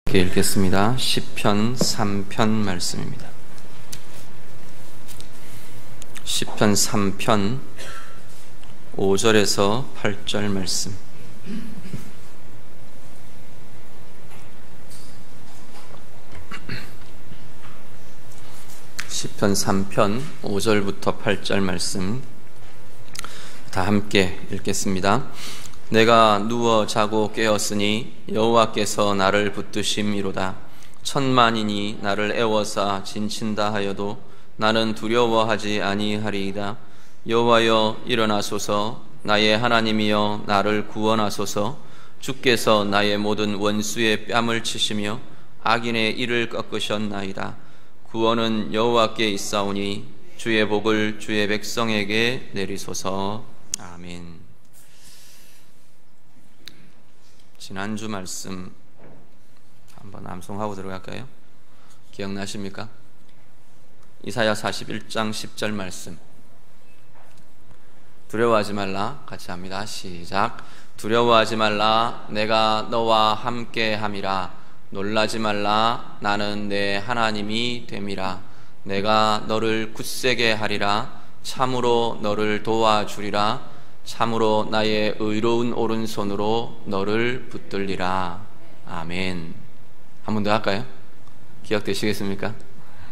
이렇게 읽겠습니다. 시편 3편 말씀입니다. 시편 3편 5절에서 8절 말씀. 시편 3편 5절부터 8절 말씀 다 함께 읽겠습니다. 내가 누워 자고 깨었으니 여호와께서 나를 붙드심이로다. 천만인이 나를 애워싸 진친다 하여도 나는 두려워하지 아니하리이다. 여호와여 일어나소서. 나의 하나님이여 나를 구원하소서. 주께서 나의 모든 원수의 뺨을 치시며 악인의 이를 꺾으셨나이다. 구원은 여호와께 있사오니 주의 복을 주의 백성에게 내리소서. 아멘. 지난주 말씀 한번 암송하고 들어갈까요? 기억나십니까? 이사야 41장 10절 말씀. 두려워하지 말라. 같이 합니다. 시작. 두려워하지 말라. 내가 너와 함께 함이라. 놀라지 말라. 나는 내 하나님이 됨이라. 내가 너를 굳세게 하리라. 참으로 너를 도와주리라. 참으로 나의 의로운 오른손으로 너를 붙들리라. 아멘. 한 번 더 할까요? 기억되시겠습니까?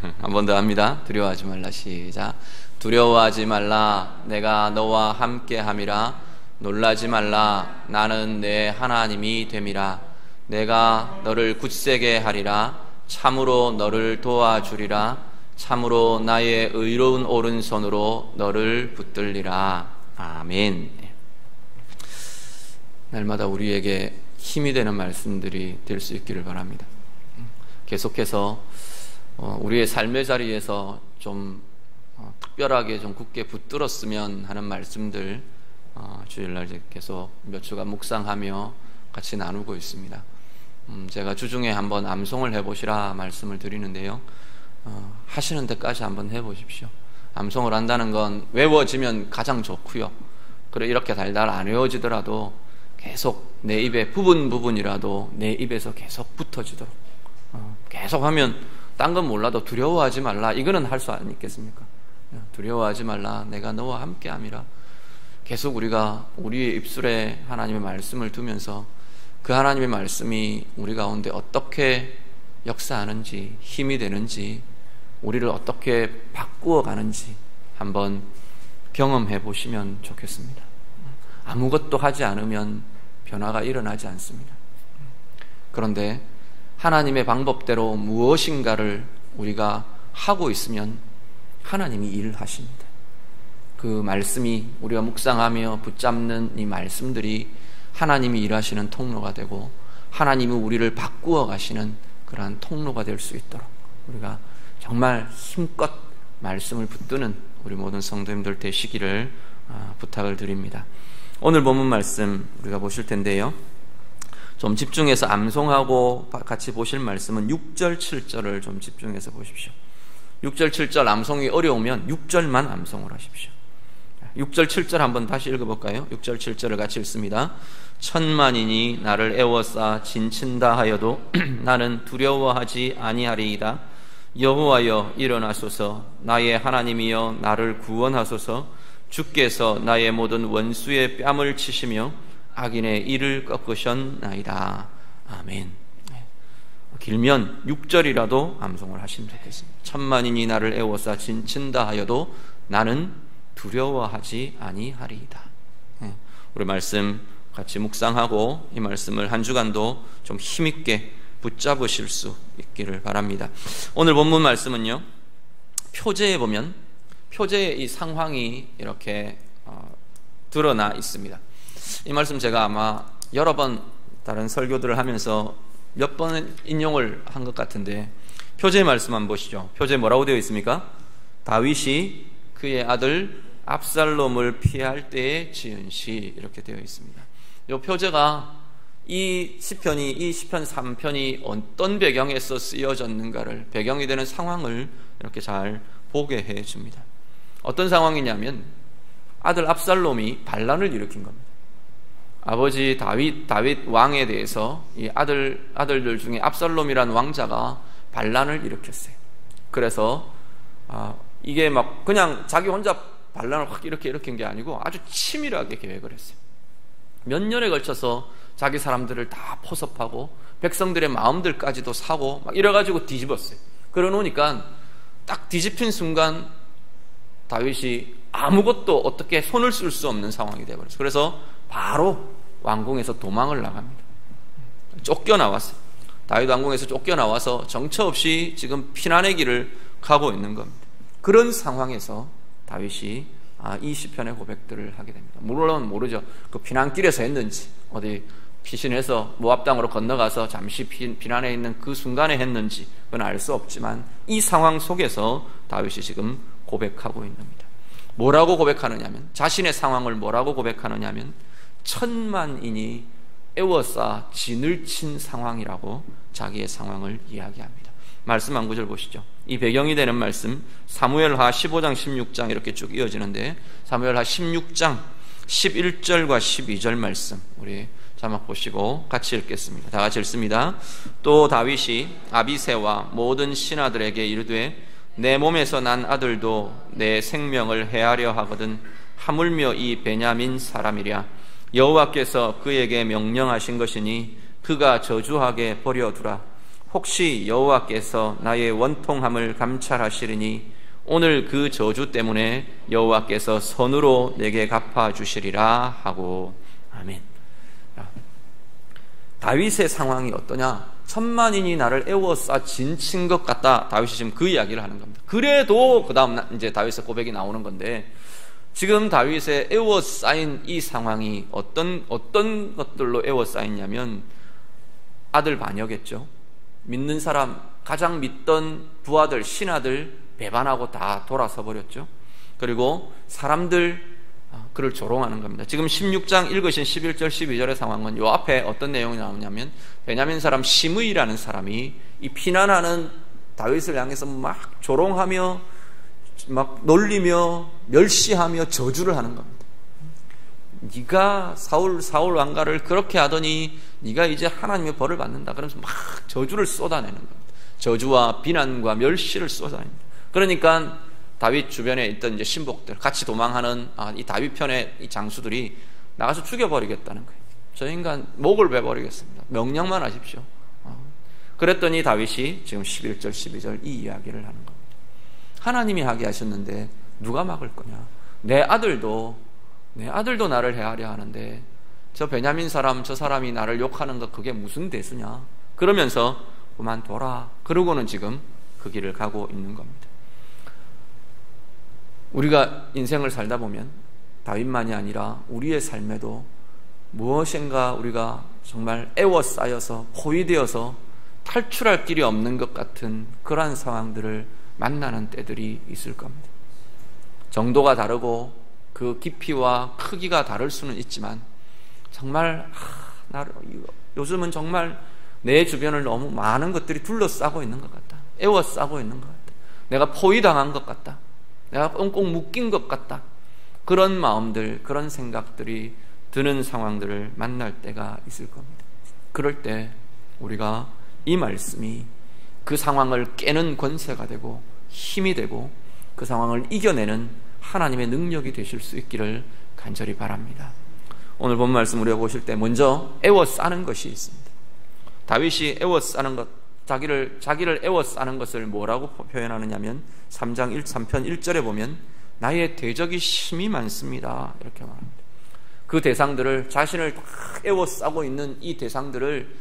한 번 더 합니다. 두려워하지 말라. 시작. 두려워하지 말라. 내가 너와 함께 함이라. 놀라지 말라. 나는 내 하나님이 됨이라. 내가 너를 굳세게 하리라. 참으로 너를 도와주리라. 참으로 나의 의로운 오른손으로 너를 붙들리라. 아멘. 날마다 우리에게 힘이 되는 말씀들이 될 수 있기를 바랍니다. 계속해서 우리의 삶의 자리에서 좀 특별하게 좀 굳게 붙들었으면 하는 말씀들 주일날 계속 몇 주간 묵상하며 같이 나누고 있습니다. 제가 주중에 한번 암송을 해보시라 말씀을 드리는데요, 하시는 데까지 한번 해보십시오. 암송을 한다는 건 외워지면 가장 좋고요. 그래 이렇게 달달 안 외워지더라도 계속 내 입에 부분이라도 내 입에서 계속 붙어지도록 계속 하면 딴 건 몰라도 두려워하지 말라. 이거는 할 수 있겠습니까? 두려워하지 말라. 내가 너와 함께 함이라. 계속 우리가 우리의 입술에 하나님의 말씀을 두면서 그 하나님의 말씀이 우리 가운데 어떻게 역사하는지, 힘이 되는지, 우리를 어떻게 바꾸어 가는지 한번 경험해 보시면 좋겠습니다. 아무것도 하지 않으면 변화가 일어나지 않습니다. 그런데 하나님의 방법대로 무엇인가를 우리가 하고 있으면 하나님이 일을 하십니다. 그 말씀이 우리가 묵상하며 붙잡는 이 말씀들이 하나님이 일하시는 통로가 되고 하나님이 우리를 바꾸어 가시는 그러한 통로가 될 수 있도록 우리가 정말 힘껏 말씀을 붙드는 우리 모든 성도님들 되시기를 부탁을 드립니다. 오늘 본문 말씀 우리가 보실 텐데요, 좀 집중해서 암송하고 같이 보실 말씀은 6절 7절을 좀 집중해서 보십시오. 6절 7절 암송이 어려우면 6절만 암송을 하십시오. 6절 7절 한번 다시 읽어볼까요? 6절 7절을 같이 읽습니다. 천만인이 나를 애워싸 진친다 하여도 나는 두려워하지 아니하리이다. 여호와여 일어나소서. 나의 하나님이여 나를 구원하소서. 주께서 나의 모든 원수의 뺨을 치시며 악인의 이를 꺾으셨나이다. 아멘. 길면 6절이라도 암송을 하시면 좋겠습니다. 천만인이 나를 애워싸 진친다 하여도 나는 두려워하지 아니하리이다. 우리 말씀 같이 묵상하고 이 말씀을 한 주간도 좀 힘있게 붙잡으실 수 있기를 바랍니다. 오늘 본문 말씀은요, 표제에 보면 표제의 이 상황이 이렇게 드러나 있습니다. 이 말씀 제가 아마 여러 번 다른 설교들을 하면서 몇 번 인용을 한 것 같은데, 표제의 말씀 한번 보시죠. 표제에 뭐라고 되어 있습니까? 다윗이 그의 아들 압살롬을 피할 때에 지은 시, 이렇게 되어 있습니다. 이 표제가 이 시편 3편이 어떤 배경에서 쓰여졌는가를, 배경이 되는 상황을 이렇게 잘 보게 해 줍니다. 어떤 상황이냐면 아들 압살롬이 반란을 일으킨 겁니다. 아버지 다윗 왕에 대해서 이 아들들 중에 압살롬이라는 왕자가 반란을 일으켰어요. 그래서 이게 막 그냥 자기 혼자 반란을 확 이렇게 일으킨 게 아니고 아주 치밀하게 계획을 했어요. 몇 년에 걸쳐서 자기 사람들을 다 포섭하고 백성들의 마음들까지도 사고 막 이래가지고 뒤집었어요. 그러놓으니까 딱 뒤집힌 순간 다윗이 아무것도 어떻게 손을 쓸 수 없는 상황이 되어버렸어요. 그래서 바로 왕궁에서 도망을 나갑니다. 쫓겨나왔어요. 다윗 왕궁에서 쫓겨나와서 정처 없이 지금 피난의 길을 가고 있는 겁니다. 그런 상황에서 다윗이 이 시편의 고백들을 하게 됩니다. 물론 모르죠. 그 피난길에서 했는지 어디 피신해서 모압 땅으로 건너가서 잠시 피난해 있는 그 순간에 했는지 그건 알 수 없지만 이 상황 속에서 다윗이 지금 고백하고 있는 겁니다. 뭐라고 고백하느냐면 자신의 상황을 뭐라고 고백하느냐면 천만인이 애워싸 진을 친 상황이라고 자기의 상황을 이야기합니다. 말씀 한 구절 보시죠. 이 배경이 되는 말씀 사무엘하 15장 16장 이렇게 쭉 이어지는데 사무엘하 16장 11절과 12절 말씀 우리 자막 보시고 같이 읽겠습니다. 다 같이 읽습니다. 또 다윗이 아비새와 모든 신하들에게 이르되 내 몸에서 난 아들도 내 생명을 해하려 하거든 하물며 이 베냐민 사람이랴 여호와께서 그에게 명령하신 것이니 그가 저주하게 버려두라. 혹시 여호와께서 나의 원통함을 감찰하시리니 오늘 그 저주 때문에 여호와께서 선으로 내게 갚아주시리라 하고. 아멘. 다윗의 상황이 어떠냐? 천만인이 나를 애워싸 진친 것 같다. 다윗이 지금 그 이야기를 하는 겁니다. 그래도 그 다음 이제 다윗의 고백이 나오는 건데 지금 다윗의 애워싸인 이 상황이 어떤 것들로 애워싸였냐면 아들 반역했죠. 믿는 사람 가장 믿던 부하들 신하들 배반하고 다 돌아서 버렸죠. 그리고 사람들 그를 조롱하는 겁니다. 지금 16장 읽으신 11절 12절의 상황은 요 앞에 어떤 내용이 나오냐면 베냐민 사람 시므이라는 사람이 이 피난하는 다윗을 향해서 막 조롱하며 막 놀리며 멸시하며 저주를 하는 겁니다. 네가 사울 왕가를 그렇게 하더니 네가 이제 하나님의 벌을 받는다. 그러면서 막 저주를 쏟아내는 겁니다. 저주와 비난과 멸시를 쏟아냅니다. 그러니까 다윗 주변에 있던 이제 신복들 같이 도망하는 이 다윗 편의 이 장수들이 나가서 죽여버리겠다는 거예요. 저 인간 목을 베버리겠습니다. 명령만 하십시오. 그랬더니 다윗이 지금 11절 12절 이 이야기를 하는 겁니다. 하나님이 하게 하셨는데 누가 막을 거냐? 내 아들도 나를 해하려 하는데 저 베냐민 사람 저 사람이 나를 욕하는 거 그게 무슨 대수냐? 그러면서 그만둬라. 그러고는 지금 그 길을 가고 있는 겁니다. 우리가 인생을 살다 보면 다윗만이 아니라 우리의 삶에도 무엇인가 우리가 정말 애워싸여서 포위되어서 탈출할 길이 없는 것 같은 그러한 상황들을 만나는 때들이 있을 겁니다. 정도가 다르고 그 깊이와 크기가 다를 수는 있지만 정말 요즘은 정말 내 주변을 너무 많은 것들이 둘러싸고 있는 것 같다. 애워싸고 있는 것 같다. 내가 포위당한 것 같다. 내가 꽁꽁 묶인 것 같다. 그런 마음들, 그런 생각들이 드는 상황들을 만날 때가 있을 겁니다. 그럴 때 우리가 이 말씀이 그 상황을 깨는 권세가 되고 힘이 되고 그 상황을 이겨내는 하나님의 능력이 되실 수 있기를 간절히 바랍니다. 오늘 본 말씀 우리가 보실 때 먼저 애워싸는 것이 있습니다. 다윗이 애워싸는 것, 자기를 애워싸는 것을 뭐라고 표현하느냐면 3편 1절에 보면 나의 대적이 심히 많습니다. 이렇게 말합니다. 그 대상들을 자신을 다 애워싸고 있는 이 대상들을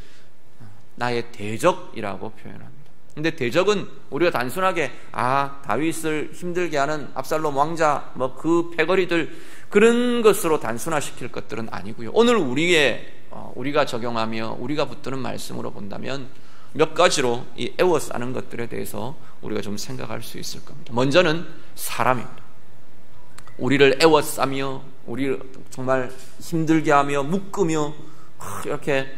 나의 대적이라고 표현합니다. 근데 대적은 우리가 단순하게 다윗을 힘들게 하는 압살롬 왕자 그 패거리들 그런 것으로 단순화시킬 것들은 아니고요. 오늘 우리가 적용하며 우리가 붙드는 말씀으로 본다면 몇 가지로 이 애워싸는 것들에 대해서 우리가 좀 생각할 수 있을 겁니다. 먼저는 사람입니다. 우리를 애워싸며 우리를 정말 힘들게 하며 묶으며 이렇게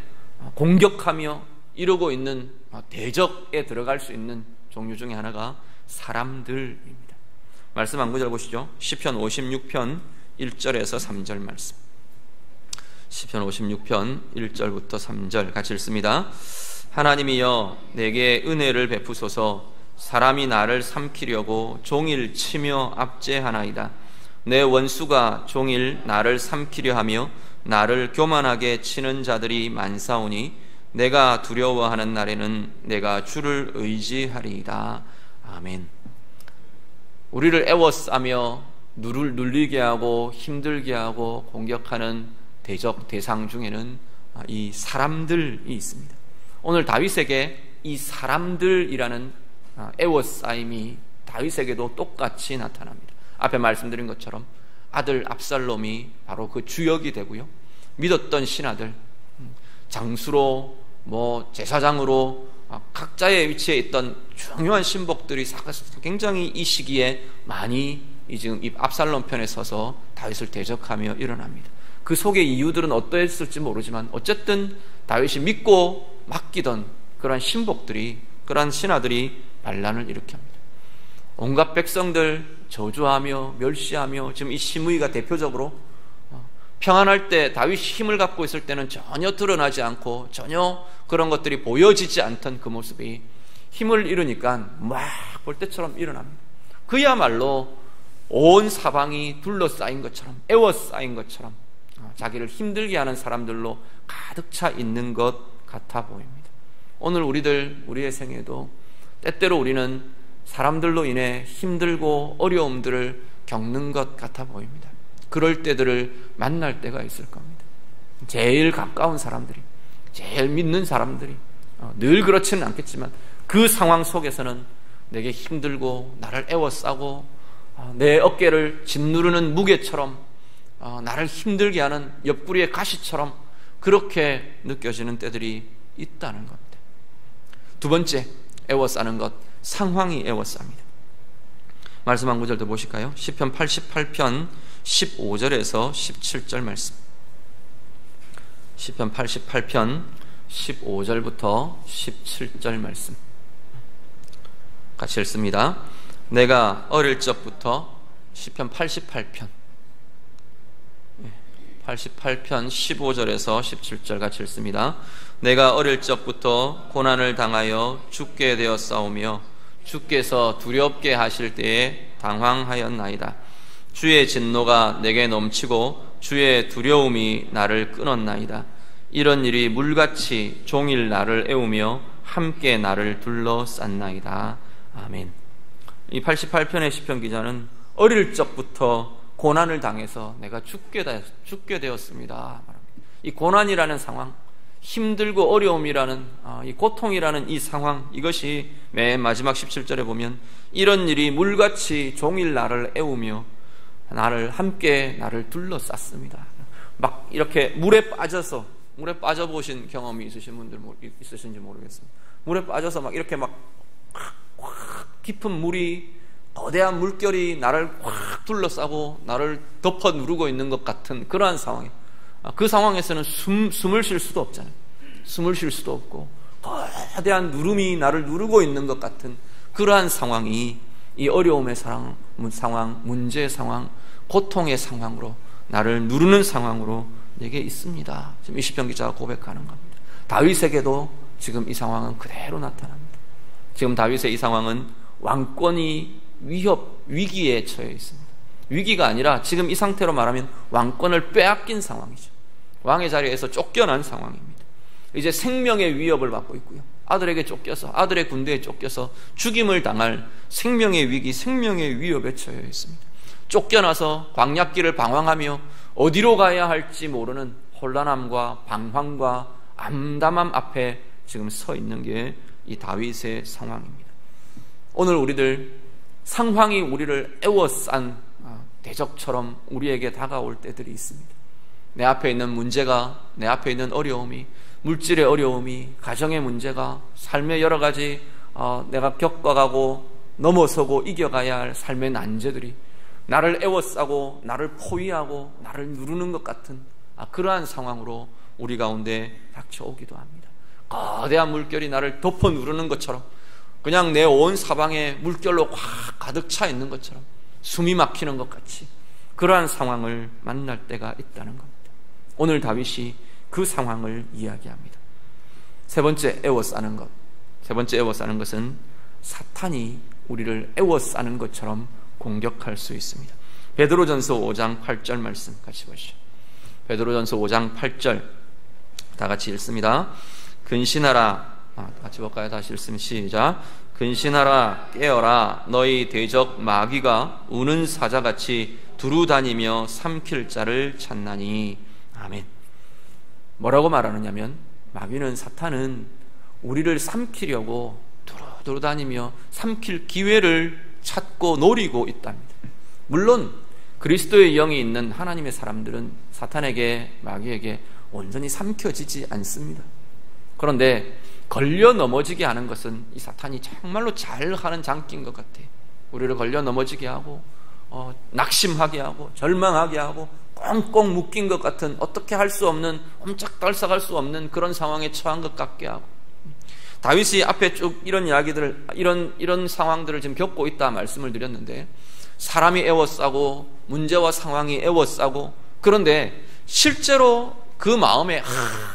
공격하며 이러고 있는 대적에 들어갈 수 있는 종류 중에 하나가 사람들입니다. 말씀 한 구절 보시죠. 시편 56편 1절에서 3절 말씀. 시편 56편 1절부터 3절 같이 읽습니다. 하나님이여 내게 은혜를 베푸소서. 사람이 나를 삼키려고 종일 치며 압제하나이다. 내 원수가 종일 나를 삼키려 하며 나를 교만하게 치는 자들이 많사오니 내가 두려워하는 날에는 내가 주를 의지하리이다. 아멘. 우리를 애워싸며 눌리게 하고 힘들게 하고 공격하는 대상 중에는 이 사람들이 있습니다. 오늘 다윗에게 이 사람들이라는 애워싸임이 다윗에게도 똑같이 나타납니다. 앞에 말씀드린 것처럼 아들 압살롬이 바로 그 주역이 되고요, 믿었던 신하들, 장수로 제사장으로 각자의 위치에 있던 중요한 신복들이 굉장히 이 시기에 많이 지금 이 압살롬 편에 서서 다윗을 대적하며 일어납니다. 그 속의 이유들은 어떠했을지 모르지만 어쨌든 다윗이 믿고 맡기던 그러한 신복들이, 그러한 신하들이 반란을 일으킵니다. 온갖 백성들 저주하며 멸시하며, 지금 이 시므이가 대표적으로 평안할 때 다윗이 힘을 갖고 있을 때는 전혀 드러나지 않고 전혀 그런 것들이 보여지지 않던 그 모습이 힘을 잃으니까 막 볼때처럼 일어납니다. 그야말로 온 사방이 둘러싸인 것처럼, 애워싸인 것처럼 자기를 힘들게 하는 사람들로 가득 차 있는 것 같아 보입니다. 오늘 우리의 생에도 때때로 우리는 사람들로 인해 힘들고 어려움들을 겪는 것 같아 보입니다. 그럴 때들을 만날 때가 있을 겁니다. 제일 가까운 사람들이, 제일 믿는 사람들이, 늘 그렇지는 않겠지만 그 상황 속에서는 내게 힘들고 나를 애워싸고 내 어깨를 짓누르는 무게처럼, 나를 힘들게 하는 옆구리의 가시처럼 그렇게 느껴지는 때들이 있다는 겁니다. 두 번째, 애워싸는 것, 상황이 애워쌉니다. 말씀 한 구절 더 보실까요? 시편 88편 15절에서 17절 말씀. 시편 88편 15절부터 17절 말씀 같이 읽습니다. 내가 어릴 적부터, 시편 88편 15절에서 17절 같이 읽습니다. 내가 어릴 적부터 고난을 당하여 죽게 되었사오며 주께서 두렵게 하실 때에 당황하였나이다. 주의 진노가 내게 넘치고 주의 두려움이 나를 끊었나이다. 이런 일이 물같이 종일 나를 애우며 함께 나를 둘러쌌나이다. 아멘. 이 88편의 시편 기자는 어릴 적부터 고난을 당해서 내가 죽게 되었습니다. 이 고난이라는 상황, 힘들고 어려움이라는, 이 고통이라는 이 상황, 이것이 맨 마지막 17절에 보면 이런 일이 물같이 종일 나를 애우며 함께 나를 둘러쌌습니다. 막 이렇게 물에 빠져보신 경험이 있으신 분들 있으신지 모르겠습니다. 물에 빠져서 막 이렇게 막 깊은 물이, 거대한 물결이 나를 확 둘러싸고 나를 덮어 누르고 있는 것 같은 그러한 상황이에요. 그 상황에서는 숨을 쉴 수도 없잖아요. 숨을 쉴 수도 없고 거대한 누름이 나를 누르고 있는 것 같은 그러한 상황이 이 어려움의 상황, 문제의 상황, 고통의 상황으로, 나를 누르는 상황으로 내게 있습니다. 지금 이 시편 기자가 고백하는 겁니다. 다윗에게도 지금 이 상황은 그대로 나타납니다. 지금 다윗의 이 상황은 왕권이 위기에 처해 있습니다. 위기가 아니라 지금 이 상태로 말하면 왕권을 빼앗긴 상황이죠. 왕의 자리에서 쫓겨난 상황입니다. 이제 생명의 위협을 받고 있고요, 아들에게 쫓겨서, 아들의 군대에 쫓겨서 죽임을 당할 생명의 위기, 생명의 위협에 처해 있습니다. 쫓겨나서 광야길을 방황하며 어디로 가야 할지 모르는 혼란함과 방황과 암담함 앞에 지금 서 있는 게 이 다윗의 상황입니다. 오늘 우리들 상황이 우리를 애워싼 대적처럼 우리에게 다가올 때들이 있습니다. 내 앞에 있는 문제가, 내 앞에 있는 어려움이, 물질의 어려움이, 가정의 문제가, 삶의 여러 가지 내가 겪어가고 넘어서고 이겨가야 할 삶의 난제들이 나를 애워싸고 나를 포위하고 나를 누르는 것 같은 그러한 상황으로 우리 가운데 닥쳐오기도 합니다. 거대한 물결이 나를 덮어 누르는 것처럼, 그냥 내 온 사방에 물결로 확 가득 차 있는 것처럼, 숨이 막히는 것 같이 그러한 상황을 만날 때가 있다는 겁니다. 오늘 다윗이 그 상황을 이야기합니다. 세 번째 애워싸는 것. 세 번째 애워싸는 것은 사탄이 우리를 애워싸는 것처럼 공격할 수 있습니다. 베드로전서 5장 8절 말씀 같이 보시죠. 베드로전서 5장 8절 다 같이 읽습니다. 근신하라. 같이 볼까요? 다시 읽으면 시작. 근신하라, 깨어라. 너희 대적 마귀가 우는 사자같이 두루다니며 삼킬 자를 찾나니. 아멘. 뭐라고 말하느냐면 마귀는, 사탄은 우리를 삼키려고 두루두루 다니며 삼킬 기회를 찾고 노리고 있답니다. 물론 그리스도의 영이 있는 하나님의 사람들은 사탄에게, 마귀에게 온전히 삼켜지지 않습니다. 그런데 걸려 넘어지게 하는 것은 이 사탄이 정말로 잘하는 장기인 것 같아요. 우리를 걸려 넘어지게 하고 낙심하게 하고 절망하게 하고 꽁꽁 묶인 것 같은, 어떻게 할 수 없는, 옴짝달싹할 수 없는 그런 상황에 처한 것 같게 하고. 다윗이 앞에 쭉 이런 이야기들을, 이런 상황들을 지금 겪고 있다 말씀을 드렸는데, 사람이 애워싸고 문제와 상황이 애워싸고, 그런데 실제로 그 마음에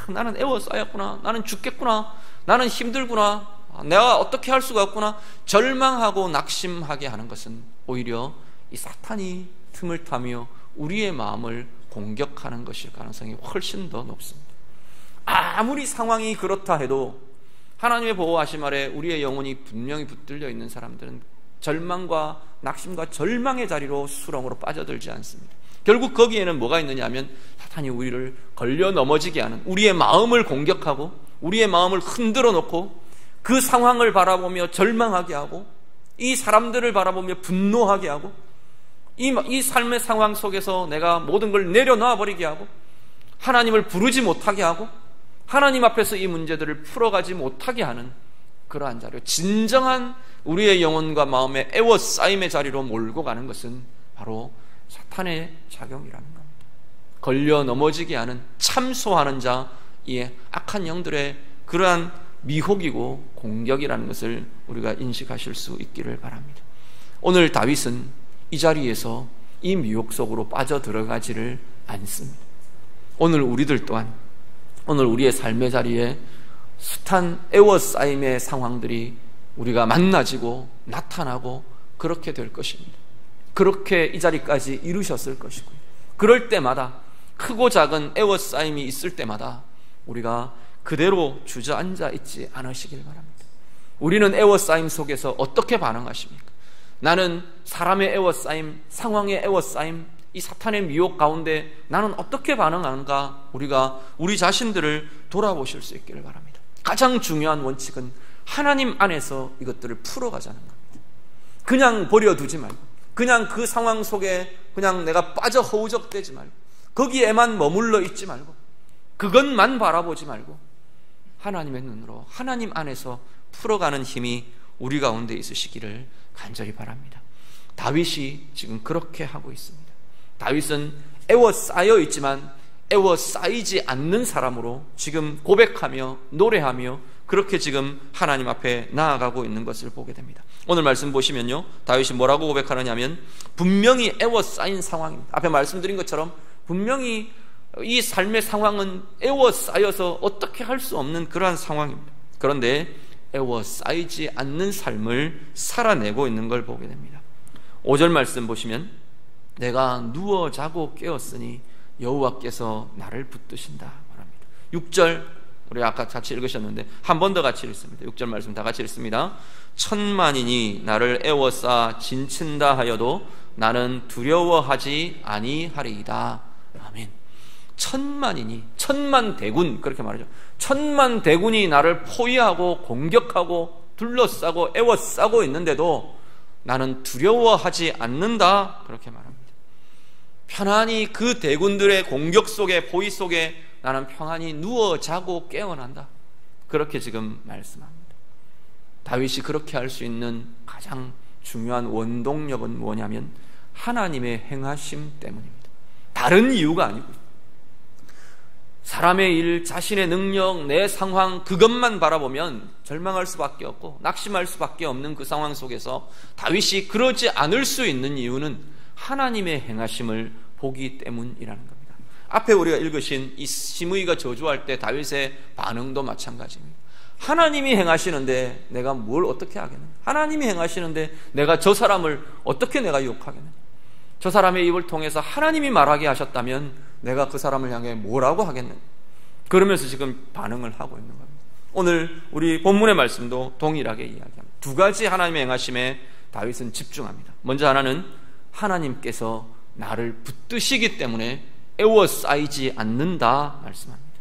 나는 애워싸였구나, 나는 죽겠구나, 나는 힘들구나, 내가 어떻게 할 수가 없구나 절망하고 낙심하게 하는 것은 오히려 이 사탄이 틈을 타며 우리의 마음을 공격하는 것일 가능성이 훨씬 더 높습니다. 아무리 상황이 그렇다 해도 하나님의 보호하심 아래 우리의 영혼이 분명히 붙들려 있는 사람들은 절망과 낙심과 절망의 자리로 수렁으로 빠져들지 않습니다. 결국 거기에는 뭐가 있느냐 하면 사탄이 우리를 걸려 넘어지게 하는, 우리의 마음을 공격하고 우리의 마음을 흔들어 놓고 그 상황을 바라보며 절망하게 하고, 이 사람들을 바라보며 분노하게 하고, 이 삶의 상황 속에서 내가 모든 걸 내려놔 버리게 하고, 하나님을 부르지 못하게 하고, 하나님 앞에서 이 문제들을 풀어가지 못하게 하는 그러한 자료, 진정한 우리의 영혼과 마음의 애워싸임의 자리로 몰고 가는 것은 바로 사탄의 작용이라는 겁니다. 걸려 넘어지게 하는, 참소하는 자, 이 악한 영들의 그러한 미혹이고 공격이라는 것을 우리가 인식하실 수 있기를 바랍니다. 오늘 다윗은 이 자리에서 이 미혹 속으로 빠져들어가지를 않습니다. 오늘 우리들 또한, 오늘 우리의 삶의 자리에 숱한 애워싸임의 상황들이 우리가 만나지고 나타나고 그렇게 될 것입니다. 그렇게 이 자리까지 이루셨을 것이고요. 그럴 때마다, 크고 작은 애워싸임이 있을 때마다 우리가 그대로 주저앉아 있지 않으시길 바랍니다. 우리는 애워싸임 속에서 어떻게 반응하십니까? 나는 사람의 애워싸임, 상황의 애워싸임, 이 사탄의 미혹 가운데 나는 어떻게 반응하는가, 우리가 우리 자신들을 돌아보실 수 있기를 바랍니다. 가장 중요한 원칙은 하나님 안에서 이것들을 풀어가자는 겁니다. 그냥 버려두지 말고, 그냥 그 상황 속에 그냥 내가 빠져 허우적대지 말고, 거기에만 머물러 있지 말고, 그것만 바라보지 말고 하나님의 눈으로 하나님 안에서 풀어가는 힘이 우리 가운데 있으시기를 간절히 바랍니다. 다윗이 지금 그렇게 하고 있습니다. 다윗은 애워싸여 있지만 애워싸이지 않는 사람으로 지금 고백하며 노래하며 그렇게 지금 하나님 앞에 나아가고 있는 것을 보게 됩니다. 오늘 말씀 보시면요, 다윗이 뭐라고 고백하느냐 하면 분명히 애워싸인 상황입니다. 앞에 말씀드린 것처럼 분명히 이 삶의 상황은 애워싸여서 어떻게 할 수 없는 그러한 상황입니다. 그런데 애워싸이지 않는 삶을 살아내고 있는 걸 보게 됩니다. 5절 말씀 보시면 내가 누워 자고 깨었으니 여호와께서 나를 붙드신다 말합니다. 6절 우리 아까 같이 읽으셨는데 한 번 더 같이 읽습니다. 6절 말씀 다 같이 읽습니다. 천만인이 나를 애워싸 진친다 하여도 나는 두려워하지 아니하리이다. 아멘. 천만인이, 천만대군, 그렇게 말하죠. 천만대군이 나를 포위하고 공격하고 둘러싸고 애워싸고 있는데도 나는 두려워하지 않는다, 그렇게 말합니다. 편안히 그 대군들의 공격 속에, 포위 속에 나는 평안히 누워 자고 깨어난다, 그렇게 지금 말씀합니다. 다윗이 그렇게 할 수 있는 가장 중요한 원동력은 뭐냐면 하나님의 행하심 때문입니다. 다른 이유가 아니고, 사람의 일, 자신의 능력, 내 상황, 그것만 바라보면 절망할 수밖에 없고 낙심할 수밖에 없는 그 상황 속에서 다윗이 그러지 않을 수 있는 이유는 하나님의 행하심을 보기 때문이라는 겁니다. 앞에 우리가 읽으신 이 시므이가 저주할 때 다윗의 반응도 마찬가지입니다. 하나님이 행하시는데 내가 뭘 어떻게 하겠느냐? 하나님이 행하시는데 내가 저 사람을 어떻게 내가 유혹하겠느냐? 저 사람의 입을 통해서 하나님이 말하게 하셨다면 내가 그 사람을 향해 뭐라고 하겠느냐? 그러면서 지금 반응을 하고 있는 겁니다. 오늘 우리 본문의 말씀도 동일하게 이야기합니다. 두 가지 하나님의 행하심에 다윗은 집중합니다. 먼저 하나는 하나님께서 나를 붙드시기 때문에 애워싸이지 않는다 말씀합니다.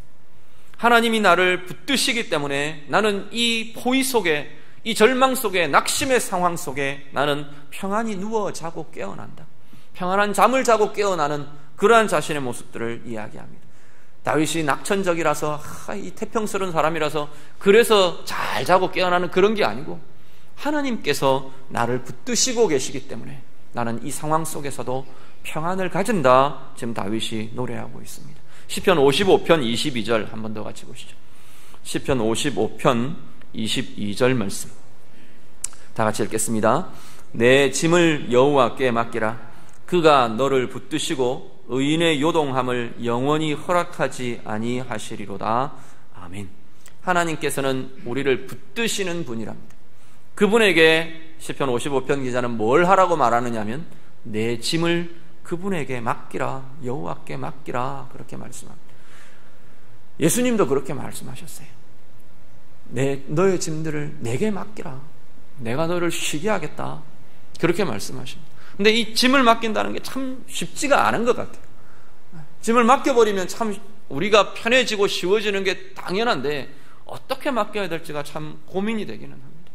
하나님이 나를 붙드시기 때문에 나는 이 포위 속에, 이 절망 속에, 낙심의 상황 속에 나는 평안히 누워 자고 깨어난다. 평안한 잠을 자고 깨어나는 그러한 자신의 모습들을 이야기합니다. 다윗이 낙천적이라서 이 태평스러운 사람이라서 그래서 잘 자고 깨어나는 그런 게 아니고 하나님께서 나를 붙드시고 계시기 때문에 나는 이 상황 속에서도 평안을 가진다. 지금 다윗이 노래하고 있습니다. 시편 55편 22절 한 번 더 같이 보시죠. 시편 55편 22절 말씀 다 같이 읽겠습니다. 내 짐을 여호와께 맡기라. 그가 너를 붙드시고 의인의 요동함을 영원히 허락하지 아니하시리로다. 아멘. 하나님께서는 우리를 붙드시는 분이랍니다. 그분에게 시편 55편 기자는 뭘 하라고 말하느냐면 내 짐을 그분에게 맡기라, 여호와께 맡기라, 그렇게 말씀합니다. 예수님도 그렇게 말씀하셨어요. 너의 짐들을 내게 맡기라, 내가 너를 쉬게 하겠다, 그렇게 말씀하십니다. 근데 이 짐을 맡긴다는 게 참 쉽지가 않은 것 같아요. 짐을 맡겨버리면 참 우리가 편해지고 쉬워지는 게 당연한데 어떻게 맡겨야 될지가 참 고민이 되기는 합니다.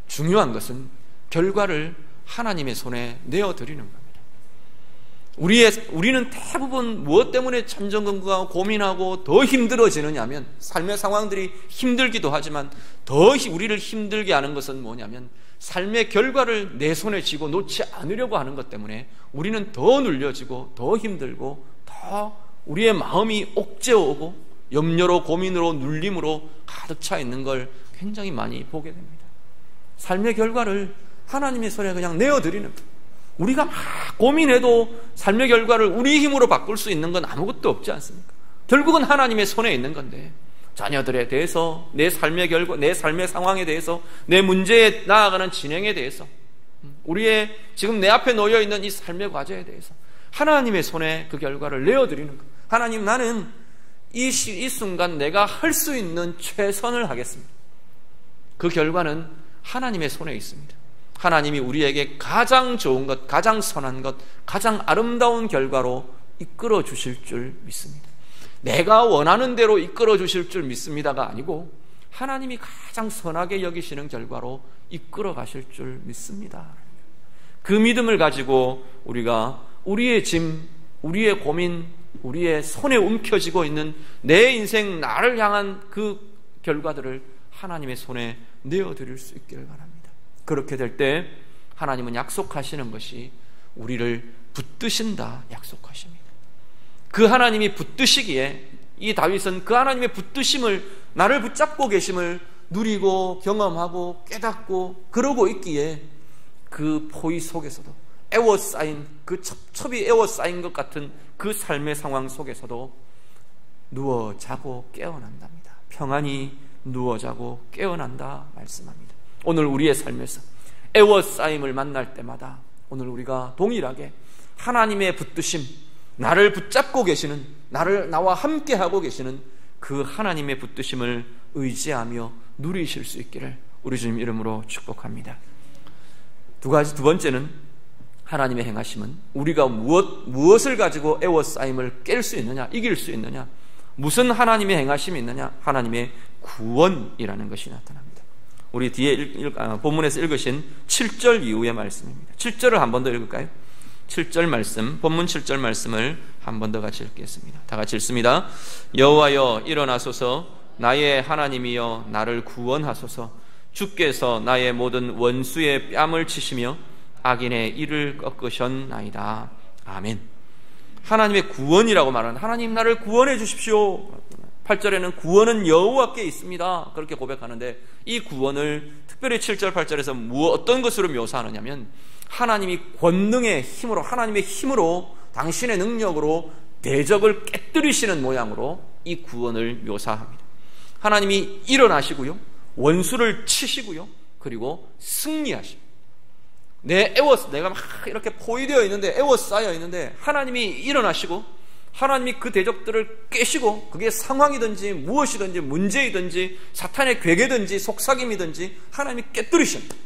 중요한 것은 결과를 하나님의 손에 내어드리는 겁니다. 우리는 대부분 무엇 때문에 참전근거하고 고민하고 더 힘들어지느냐 하면 삶의 상황들이 힘들기도 하지만 더 우리를 힘들게 하는 것은 뭐냐면 삶의 결과를 내 손에 쥐고 놓지 않으려고 하는 것 때문에 우리는 더 눌려지고 더 힘들고 더 우리의 마음이 옥죄어오고 염려로 고민으로 눌림으로 가득 차 있는 걸 굉장히 많이 보게 됩니다. 삶의 결과를 하나님의 손에 그냥 내어드리는, 우리가 막 고민해도 삶의 결과를 우리 힘으로 바꿀 수 있는 건 아무것도 없지 않습니까? 결국은 하나님의 손에 있는 건데 자녀들에 대해서, 내 삶의 결과, 내 삶의 상황에 대해서, 내 문제에 나아가는 진행에 대해서, 우리의 지금 내 앞에 놓여 있는 이 삶의 과제에 대해서 하나님의 손에 그 결과를 내어드리는 것. 하나님, 나는 이 순간 내가 할 수 있는 최선을 하겠습니다. 그 결과는 하나님의 손에 있습니다. 하나님이 우리에게 가장 좋은 것, 가장 선한 것, 가장 아름다운 결과로 이끌어 주실 줄 믿습니다. 내가 원하는 대로 이끌어 주실 줄 믿습니다가 아니고 하나님이 가장 선하게 여기시는 결과로 이끌어 가실 줄 믿습니다. 그 믿음을 가지고 우리가 우리의 짐, 우리의 고민, 우리의 손에 움켜쥐고 있는 내 인생, 나를 향한 그 결과들을 하나님의 손에 내어드릴 수 있기를 바랍니다. 그렇게 될 때 하나님은 약속하시는 것이 우리를 붙드신다 약속하십니다. 그 하나님이 붙드시기에 이 다윗은 그 하나님의 붙드심을, 나를 붙잡고 계심을 누리고 경험하고 깨닫고 그러고 있기에 그 포위 속에서도 애워싸인, 그 첩첩이 애워싸인 것 같은 그 삶의 상황 속에서도 누워 자고 깨어난답니다. 평안히 누워 자고 깨어난다 말씀합니다. 오늘 우리의 삶에서 애워싸임을 만날 때마다 오늘 우리가 동일하게 하나님의 붙드심, 나를 붙잡고 계시는, 나와 함께 하고 계시는 그 하나님의 붙드심을 의지하며 누리실 수 있기를 우리 주님 이름으로 축복합니다. 두 번째는 하나님의 행하심은 우리가 무엇을 가지고 애워싸임을 깰 수 있느냐, 이길 수 있느냐, 무슨 하나님의 행하심이 있느냐, 하나님의 구원이라는 것이 나타납니다. 우리 뒤에 본문에서 읽으신 7절 이후의 말씀입니다. 7절을 한 번 더 읽을까요? 7절 말씀, 본문 7절 말씀을 한 번 더 같이 읽겠습니다. 다 같이 읽습니다. 여호와여 일어나소서, 나의 하나님이여 나를 구원하소서. 주께서 나의 모든 원수의 뺨을 치시며 악인의 이를 꺾으셨나이다. 아멘. 하나님의 구원이라고 말하는, 하나님 나를 구원해 주십시오. 8절에는 구원은 여호와께 있습니다, 그렇게 고백하는데 이 구원을 특별히 7절 8절에서 어떤 것으로 묘사하느냐면 하나님이 권능의 힘으로, 하나님의 힘으로, 당신의 능력으로 대적을 깨뜨리시는 모양으로 이 구원을 묘사합니다. 하나님이 일어나시고요, 원수를 치시고요, 그리고 승리하십니다. 내가 막 이렇게 포위되어 있는데, 에워싸여 있는데, 하나님이 일어나시고 하나님이 그 대적들을 깨시고, 그게 상황이든지 무엇이든지 문제이든지 사탄의 괴계든지 속삭임이든지 하나님이 깨뜨리십니다.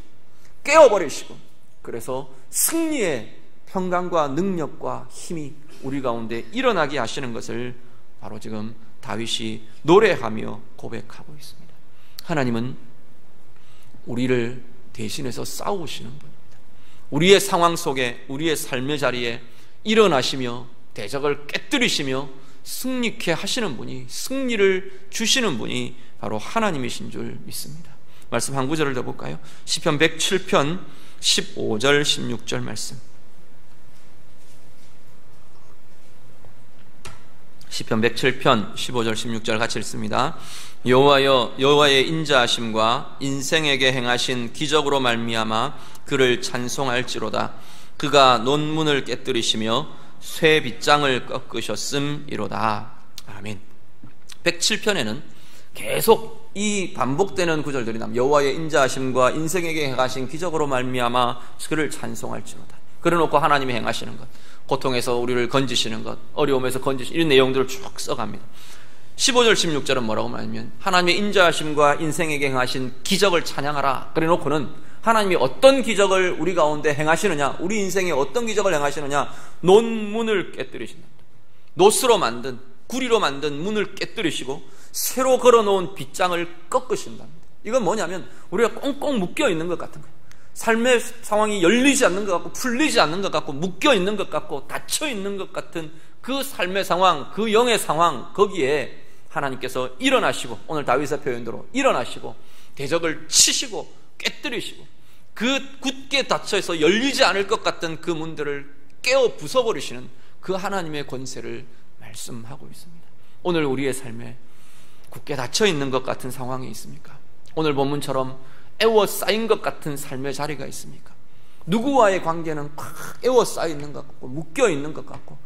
깨어버리시고, 그래서 승리의 평강과 능력과 힘이 우리 가운데 일어나게 하시는 것을 바로 지금 다윗이 노래하며 고백하고 있습니다. 하나님은 우리를 대신해서 싸우시는 분입니다. 우리의 상황 속에, 우리의 삶의 자리에 일어나시며 대적을 깨뜨리시며 승리케 하시는 분이, 승리를 주시는 분이 바로 하나님이신 줄 믿습니다. 말씀 한 구절을 더 볼까요? 시편 107편 15절 16절 말씀. 시편 107편 15절 16절 같이 읽습니다. 여호와여, 여호와의 인자하심과 인생에게 행하신 기적으로 말미암아 그를 찬송할지로다. 그가 논문을 깨뜨리시며 쇠 빗장을 꺾으셨음이로다. 아멘. 107편에는 계속 이 반복되는 구절들이 나옵니다. 여호와의 인자하심과 인생에게 행하신 기적으로 말미암아 그를 찬송할지로다. 그래놓고 하나님이 행하시는 것, 고통에서 우리를 건지시는 것, 어려움에서 건지시는 이런 내용들을 쭉 써갑니다. 15절 16절은 뭐라고 말하면 하나님의 인자하심과 인생에게 행하신 기적을 찬양하라. 그래놓고는 하나님이 어떤 기적을 우리 가운데 행하시느냐, 우리 인생에 어떤 기적을 행하시느냐, 논문을 깨뜨리신다. 노스로 만든, 구리로 만든 문을 깨뜨리시고 새로 걸어놓은 빗장을 꺾으신답니다. 이건 뭐냐면 우리가 꽁꽁 묶여있는 것 같은 거예요. 삶의 상황이 열리지 않는 것 같고 풀리지 않는 것 같고 묶여있는 것 같고 닫혀있는 것 같은 그 삶의 상황, 그 영의 상황, 거기에 하나님께서 일어나시고, 오늘 다윗의 표현대로 일어나시고 대적을 치시고 깨뜨리시고 그 굳게 닫혀서 열리지 않을 것 같던 그 문들을 깨어 부숴버리시는 그 하나님의 권세를 말씀하고 있습니다. 오늘 우리의 삶에 굳게 닫혀있는 것 같은 상황이 있습니까? 오늘 본문처럼 에워싸인 것 같은 삶의 자리가 있습니까? 누구와의 관계는 꽉 에워싸있는 것 같고 묶여있는 것 같고,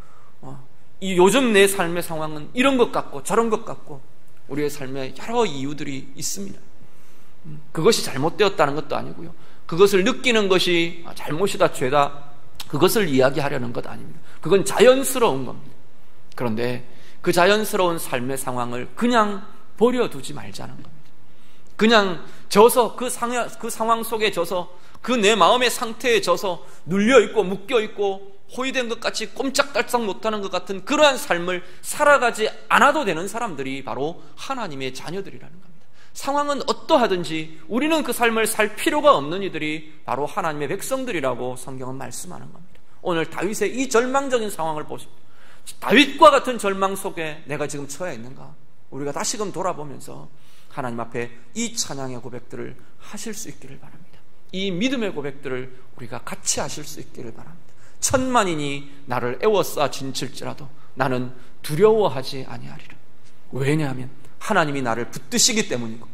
이 요즘 내 삶의 상황은 이런 것 같고 저런 것 같고, 우리의 삶에 여러 이유들이 있습니다. 그것이 잘못되었다는 것도 아니고요, 그것을 느끼는 것이 잘못이다, 죄다, 그것을 이야기하려는 것 아닙니다. 그건 자연스러운 겁니다. 그런데 그 자연스러운 삶의 상황을 그냥 버려두지 말자는 겁니다. 그냥 져서 그 상황 속에 져서 그 내 마음의 상태에 져서 눌려있고 묶여있고 호위된 것 같이 꼼짝달싹 못하는 것 같은 그러한 삶을 살아가지 않아도 되는 사람들이 바로 하나님의 자녀들이라는 겁니다. 상황은 어떠하든지 우리는 그 삶을 살 필요가 없는 이들이 바로 하나님의 백성들이라고 성경은 말씀하는 겁니다. 오늘 다윗의 이 절망적인 상황을 보십시오. 다윗과 같은 절망 속에 내가 지금 처해 있는가? 우리가 다시금 돌아보면서 하나님 앞에 이 찬양의 고백들을 하실 수 있기를 바랍니다. 이 믿음의 고백들을 우리가 같이 하실 수 있기를 바랍니다. 천만인이 나를 애워싸 진칠지라도 나는 두려워하지 아니하리라. 왜냐하면 하나님이 나를 붙드시기 때문이고,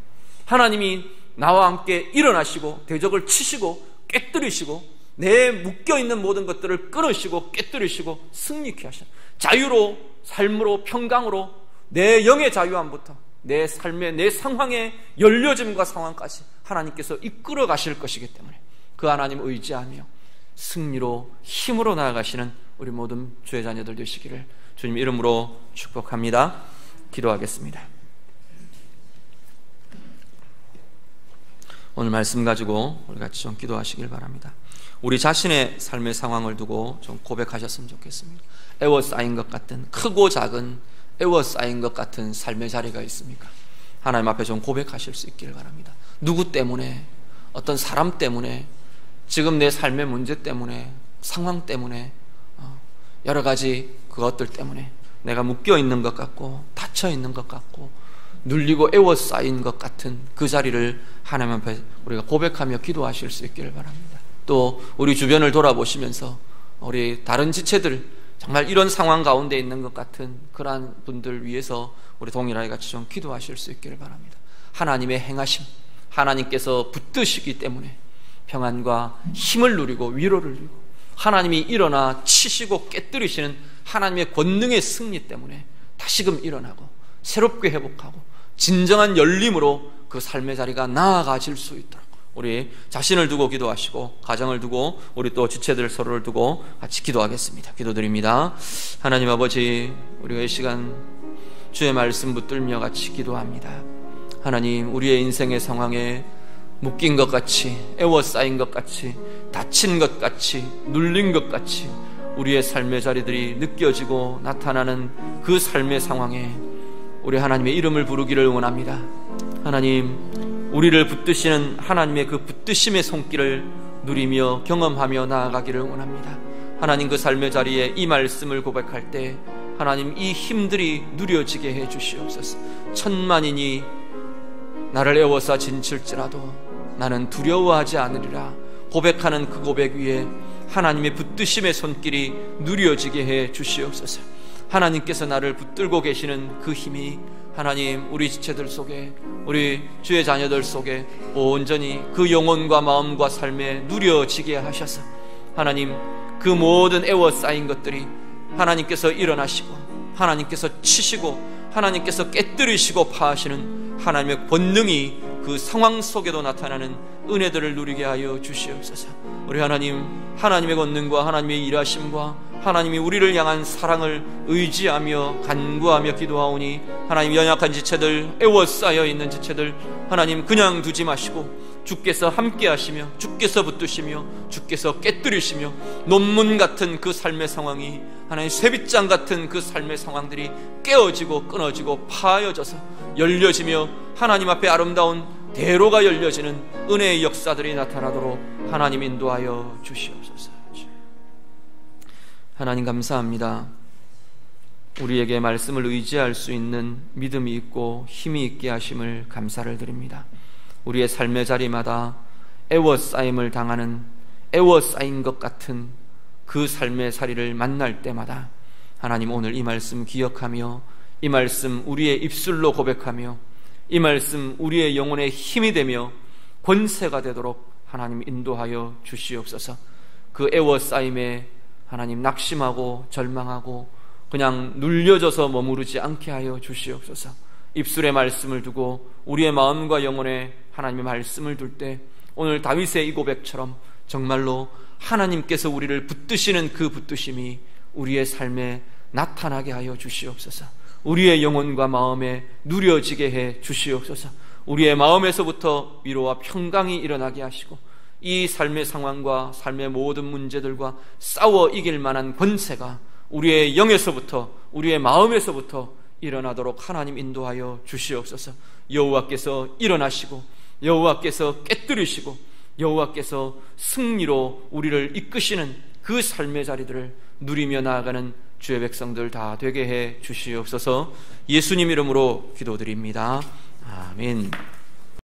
하나님이 나와 함께 일어나시고 대적을 치시고 깨뜨리시고 내 묶여있는 모든 것들을 끊으시고 깨뜨리시고 승리케 하시는, 자유로, 삶으로, 평강으로 내 영의 자유함부터 내 삶의, 내 상황의 열려짐과 상황까지 하나님께서 이끌어 가실 것이기 때문에 그 하나님 의지하며 승리로, 힘으로 나아가시는 우리 모든 주의 자녀들 되시기를 주님 이름으로 축복합니다. 기도하겠습니다. 오늘 말씀 가지고 우리 같이 좀 기도하시길 바랍니다. 우리 자신의 삶의 상황을 두고 좀 고백하셨으면 좋겠습니다. 에워싸인 것 같은, 크고 작은 에워싸인 것 같은 삶의 자리가 있습니까? 하나님 앞에 좀 고백하실 수 있기를 바랍니다. 누구 때문에, 어떤 사람 때문에, 지금 내 삶의 문제 때문에, 상황 때문에, 여러 가지 그것들 때문에 내가 묶여있는 것 같고 닫혀있는 것 같고 눌리고 에워싸인 것 같은 그 자리를 하나님 앞에 우리가 고백하며 기도하실 수 있기를 바랍니다. 또 우리 주변을 돌아보시면서 우리 다른 지체들, 정말 이런 상황 가운데 있는 것 같은 그러한 분들 위해서 우리 동일하게 같이 좀 기도하실 수 있기를 바랍니다. 하나님의 행하심, 하나님께서 붙드시기 때문에 평안과 힘을 누리고 위로를 누리고 하나님이 일어나 치시고 깨뜨리시는 하나님의 권능의 승리 때문에 다시금 일어나고 새롭게 회복하고 진정한 열림으로 그 삶의 자리가 나아가질 수 있도록 우리 자신을 두고 기도하시고 가정을 두고 우리 또 지체들 서로를 두고 같이 기도하겠습니다. 기도드립니다. 하나님 아버지, 우리가 이 시간 주의 말씀 붙들며 같이 기도합니다. 하나님, 우리의 인생의 상황에 묶인 것 같이, 애워싸인 것 같이, 다친 것 같이, 눌린 것 같이 우리의 삶의 자리들이 느껴지고 나타나는 그 삶의 상황에 우리 하나님의 이름을 부르기를 원합니다. 하나님, 우리를 붙드시는 하나님의 그 붙드심의 손길을 누리며 경험하며 나아가기를 원합니다. 하나님, 그 삶의 자리에 이 말씀을 고백할 때 하나님, 이 힘들이 누려지게 해 주시옵소서. 천만인이 나를 애워싸 진칠지라도 나는 두려워하지 않으리라 고백하는 그 고백 위에 하나님의 붙드심의 손길이 누려지게 해 주시옵소서. 하나님께서 나를 붙들고 계시는 그 힘이 하나님, 우리 지체들 속에, 우리 주의 자녀들 속에 온전히 그 영혼과 마음과 삶에 누려지게 하셔서 하나님, 그 모든 애워싸인 것들이 하나님께서 일어나시고 하나님께서 치시고 하나님께서 깨뜨리시고 파하시는 하나님의 권능이 그 상황 속에도 나타나는 은혜들을 누리게 하여 주시옵소서. 우리 하나님, 하나님의 권능과 하나님의 일하심과 하나님이 우리를 향한 사랑을 의지하며 간구하며 기도하오니 하나님, 연약한 지체들, 애워싸여 있는 지체들 하나님 그냥 두지 마시고 주께서 함께 하시며 주께서 붙드시며 주께서 깨뜨리시며 논문 같은 그 삶의 상황이 하나님 쇠빗장 같은 그 삶의 상황들이 깨어지고 끊어지고 파여져서 열려지며 하나님 앞에 아름다운 대로가 열려지는 은혜의 역사들이 나타나도록 하나님 인도하여 주시옵소서. 하나님 감사합니다. 우리에게 말씀을 의지할 수 있는 믿음이 있고 힘이 있게 하심을 감사를 드립니다. 우리의 삶의 자리마다 애워싸임을 당하는 애워싸인 것 같은 그 삶의 자리를 만날 때마다 하나님, 오늘 이 말씀 기억하며 이 말씀 우리의 입술로 고백하며 이 말씀 우리의 영혼의 힘이 되며 권세가 되도록 하나님 인도하여 주시옵소서. 그 애워싸임에 하나님 낙심하고 절망하고 그냥 눌려져서 머무르지 않게 하여 주시옵소서. 입술에 말씀을 두고 우리의 마음과 영혼에 하나님의 말씀을 둘 때 오늘 다윗의 이 고백처럼 정말로 하나님께서 우리를 붙드시는 그 붙드심이 우리의 삶에 나타나게 하여 주시옵소서. 우리의 영혼과 마음에 누려지게 해 주시옵소서. 우리의 마음에서부터 위로와 평강이 일어나게 하시고 이 삶의 상황과 삶의 모든 문제들과 싸워 이길 만한 권세가 우리의 영에서부터 우리의 마음에서부터 일어나도록 하나님 인도하여 주시옵소서. 여호와께서 일어나시고 여호와께서 깨뜨리시고 여호와께서 승리로 우리를 이끄시는 그 삶의 자리들을 누리며 나아가는 주의 백성들 다 되게 해 주시옵소서. 예수님 이름으로 기도드립니다. 아멘.